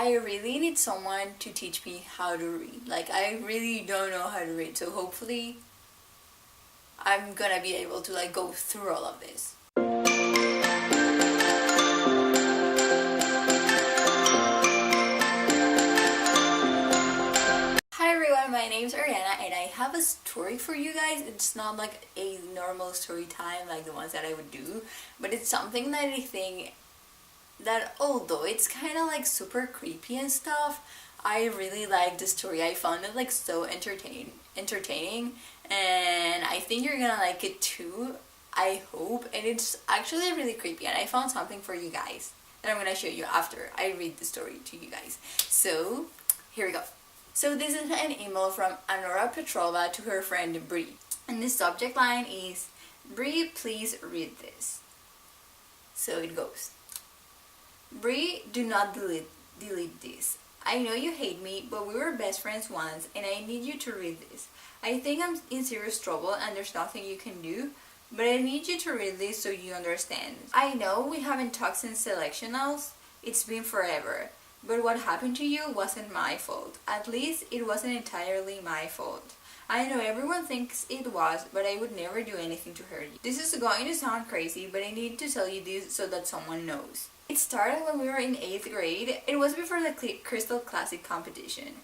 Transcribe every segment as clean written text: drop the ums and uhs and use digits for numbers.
I really need someone to teach me how to read. Like, I really don't know how to read, so hopefully I'm gonna be able to like go through all of this. Hi everyone, my name's Ariana and I have a story for you guys. It's not like a normal story time like the ones that I would do, but it's something that I think that although it's kind of like super creepy and stuff, I really like the story. I found it like so entertaining, and I think you're gonna like it too, I hope. And it's actually really creepy, and I found something for you guys that I'm gonna show you after I read the story to you guys. So here we go. So this is an email from Annora Petrova to her friend Bree, and the subject line is, "Bree, please read this." So it goes. "Bree, do not delete this. I know you hate me, but we were best friends once and I need you to read this. I think I'm in serious trouble and there's nothing you can do, but I need you to read this so you understand. I know we haven't talked since selectionals, it's been forever, but what happened to you wasn't my fault. At least it wasn't entirely my fault. I know everyone thinks it was, but I would never do anything to hurt you. This is going to sound crazy, but I need to tell you this so that someone knows. It started when we were in 8th grade. It was before the Crystal Classic competition.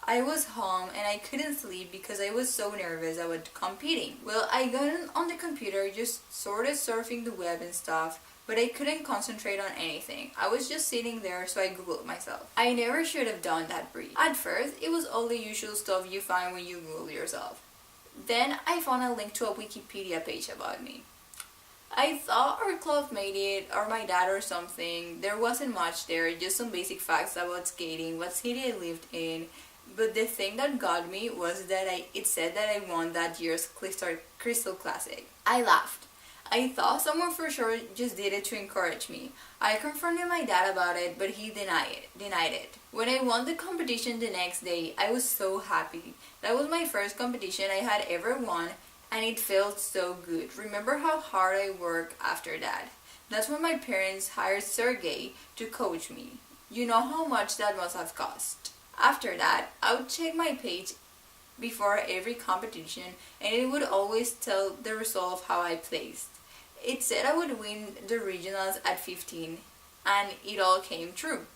I was home and I couldn't sleep because I was so nervous about competing. Well, I got on the computer, just sort of surfing the web and stuff, but I couldn't concentrate on anything. I was just sitting there, so I googled myself. I never should have done that, Brie. At first, it was all the usual stuff you find when you Google yourself. Then I found a link to a Wikipedia page about me. I thought our club made it, or my dad or something. There wasn't much there, just some basic facts about skating, what city I lived in. But the thing that got me was that it said that I won that year's Crystal Classic. I laughed. I thought someone for sure just did it to encourage me. I confronted my dad about it, but he denied it. When I won the competition the next day, I was so happy. That was my first competition I had ever won, and it felt so good. Remember how hard I worked after that. That's when my parents hired Sergey to coach me. You know how much that must have cost. After that, I would check my page before every competition, and it would always tell the result of how I placed. It said I would win the regionals at 15, and it all came true.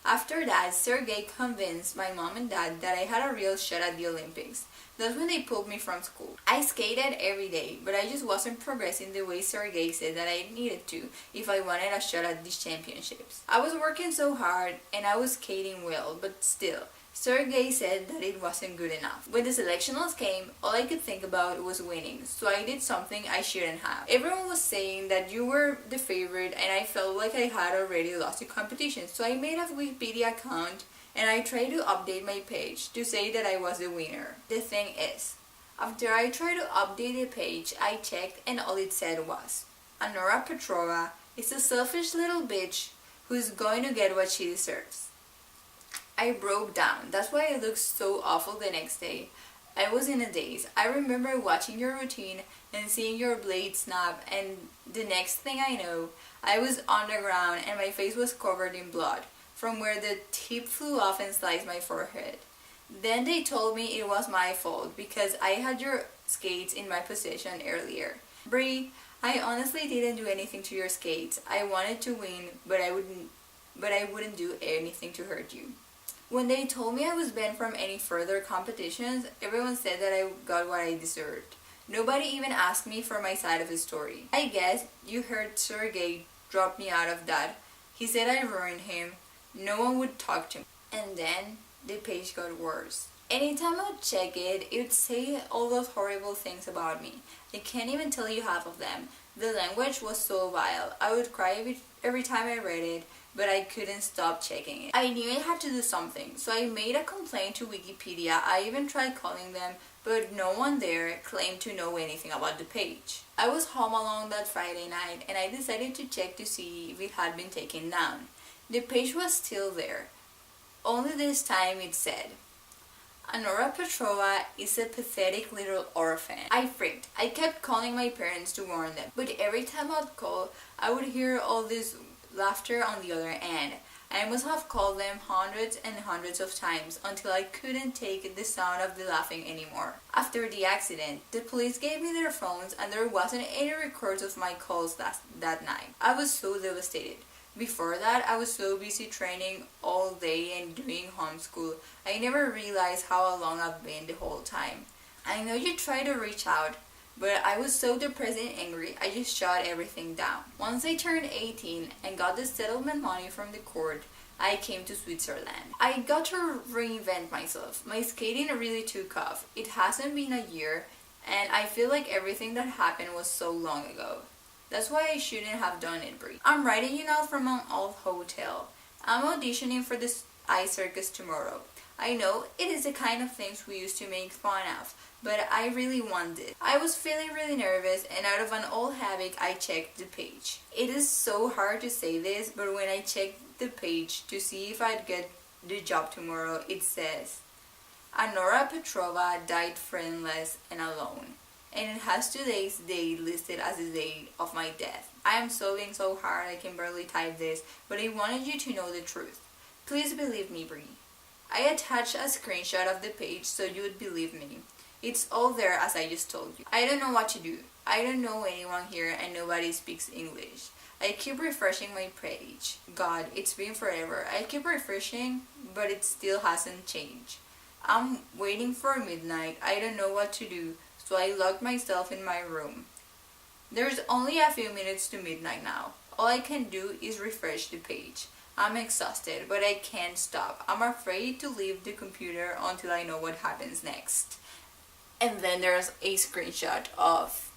After that, Sergey convinced my mom and dad that I had a real shot at the Olympics. That's when they pulled me from school. I skated every day, but I just wasn't progressing the way Sergey said that I needed to if I wanted a shot at these championships. I was working so hard and I was skating well, but still, Sergey said that it wasn't good enough. When the selectionals came, all I could think about was winning, so I did something I shouldn't have. Everyone was saying that you were the favorite, and I felt like I had already lost the competition, so I made a Wikipedia account and I tried to update my page to say that I was the winner. The thing is, after I tried to update the page, I checked and all it said was, "Annora Petrova is a selfish little bitch who's going to get what she deserves." I broke down. That's why I looked so awful the next day. I was in a daze. I remember watching your routine and seeing your blade snap, and the next thing I know, I was on the ground and my face was covered in blood from where the tip flew off and sliced my forehead. Then they told me it was my fault because I had your skates in my possession earlier. Bree, I honestly didn't do anything to your skates. I wanted to win, but I wouldn't do anything to hurt you. When they told me I was banned from any further competitions, everyone said that I got what I deserved. Nobody even asked me for my side of the story. I guess you heard Sergey drop me out of that. He said I ruined him. No one would talk to me. And then the page got worse. Anytime I would check it, it would say all those horrible things about me. I can't even tell you half of them. The language was so vile. I would cry every time I read it, but I couldn't stop checking it. I knew I had to do something, so I made a complaint to Wikipedia. I even tried calling them, but no one there claimed to know anything about the page. I was home alone that Friday night, and I decided to check to see if it had been taken down. The page was still there, only this time it said, "Annora Petrova is a pathetic little orphan." I freaked. I kept calling my parents to warn them, but every time I'd call, I would hear all this laughter on the other end. I must have called them hundreds and hundreds of times until I couldn't take the sound of the laughing anymore. After the accident, the police gave me their phones and there wasn't any records of my calls that night. I was so devastated. Before that, I was so busy training all day and doing homeschool, I never realized how alone I've been the whole time. I know you tried to reach out, but I was so depressed and angry, I just shut everything down. Once I turned 18 and got the settlement money from the court, I came to Switzerland. I got to reinvent myself. My skating really took off. It hasn't been a year, and I feel like everything that happened was so long ago. That's why I shouldn't have done it, Brie. I'm writing you now from an old hotel. I'm auditioning for this ice circus tomorrow. I know it is the kind of things we used to make fun of, but I really want it. I was feeling really nervous, and out of an old habit I checked the page. It is so hard to say this, but when I checked the page to see if I'd get the job tomorrow, it says, Annora Petrova died friendless and alone. And it has today's date listed as the day of my death. I am sobbing so hard I can barely type this, but I wanted you to know the truth. Please believe me, Brie. I attached a screenshot of the page so you would believe me. It's all there as I just told you. I don't know what to do. I don't know anyone here and nobody speaks English. I keep refreshing my page. God, it's been forever. I keep refreshing, but it still hasn't changed. I'm waiting for midnight. I don't know what to do, so I locked myself in my room. There's only a few minutes to midnight now. All I can do is refresh the page. I'm exhausted, but I can't stop. I'm afraid to leave the computer until I know what happens next. And then there's a screenshot of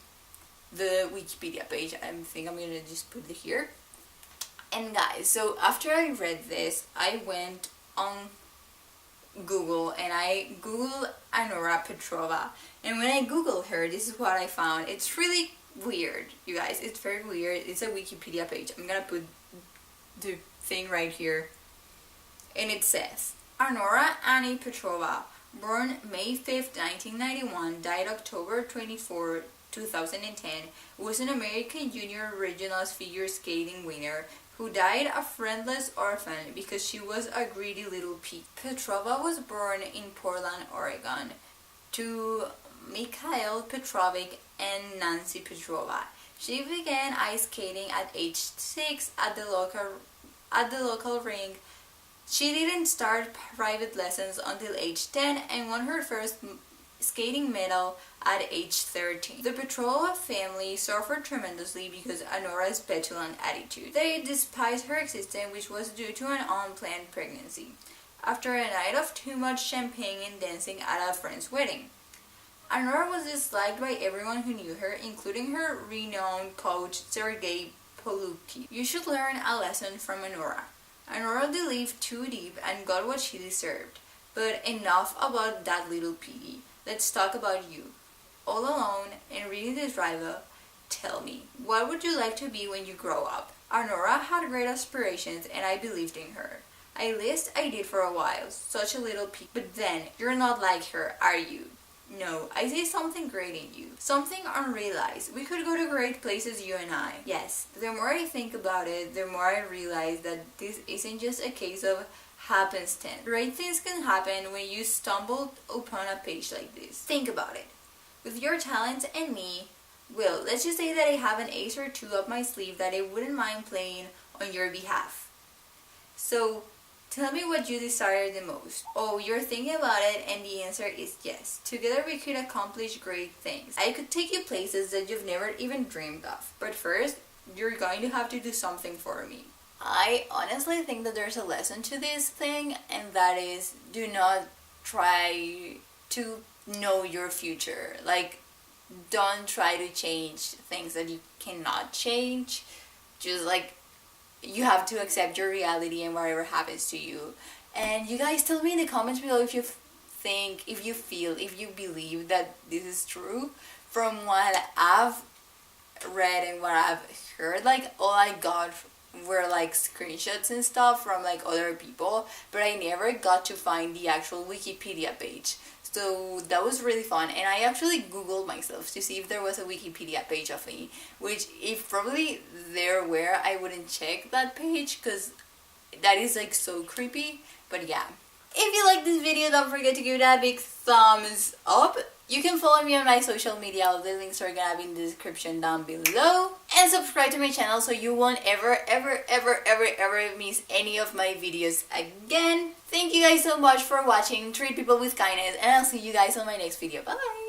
the Wikipedia page. I think I'm gonna just put it here. And guys, so after I read this, I went on Google and I googled Annora Petrova. And when I googled her, this is what I found. It's really weird, you guys. It's very weird. It's a Wikipedia page. I'm gonna put the thing right here, and it says Annora Annie Petrova, born May 5th, 1991, died October 24, 2010, was an American junior regionals figure skating winner who died a friendless orphan because she was a greedy little pig. Petrova was born in Portland, Oregon, to Mikhail Petrovic and Nancy Petrova. She began ice skating at age 6 at the local rink. She didn't start private lessons until age 10 and won her first skating medal at age 13. The Petrova family suffered tremendously because Annora's petulant attitude. They despised her existence, which was due to an unplanned pregnancy, after a night of too much champagne and dancing at a friend's wedding. Annora was disliked by everyone who knew her, including her renowned coach Sergei Poluki. You should learn a lesson from Annora. Annora delved too deep and got what she deserved. But enough about that little piggy. Let's talk about you. All alone and reading this rival, tell me, what would you like to be when you grow up? Annora had great aspirations and I believed in her. At least I did for a while, such a little pig. But then, you're not like her, are you? No, I see something great in you. Something unrealized. We could go to great places, you and I. Yes, the more I think about it, the more I realize that this isn't just a case of happenstance. Great things can happen when you stumble upon a page like this. Think about it. With your talents and me, well, let's just say that I have an ace or two up my sleeve that I wouldn't mind playing on your behalf. So, tell me what you desire the most. Oh, you're thinking about it and the answer is yes. Together we could accomplish great things. I could take you places that you've never even dreamed of. But first, you're going to have to do something for me. I honestly think that there's a lesson to this thing, and that is, do not try to know your future. Like, don't try to change things that you cannot change. Just like, you have to accept your reality and whatever happens to you. And you guys tell me in the comments below if you think, if you feel, if you believe that this is true. From what I've read and what I've heard, like, all I got were like screenshots and stuff from like other people, but I never got to find the actual Wikipedia page. So that was really fun, and I actually googled myself to see if there was a Wikipedia page of me, which if probably there were, I wouldn't check that page because that is like so creepy. But yeah. If you like this video, don't forget to give it a big thumbs up. You can follow me on my social media. All the links are gonna be in the description down below. And subscribe to my channel so you won't ever miss any of my videos again. Thank you guys so much for watching. Treat people with kindness, and I'll see you guys on my next video. Bye!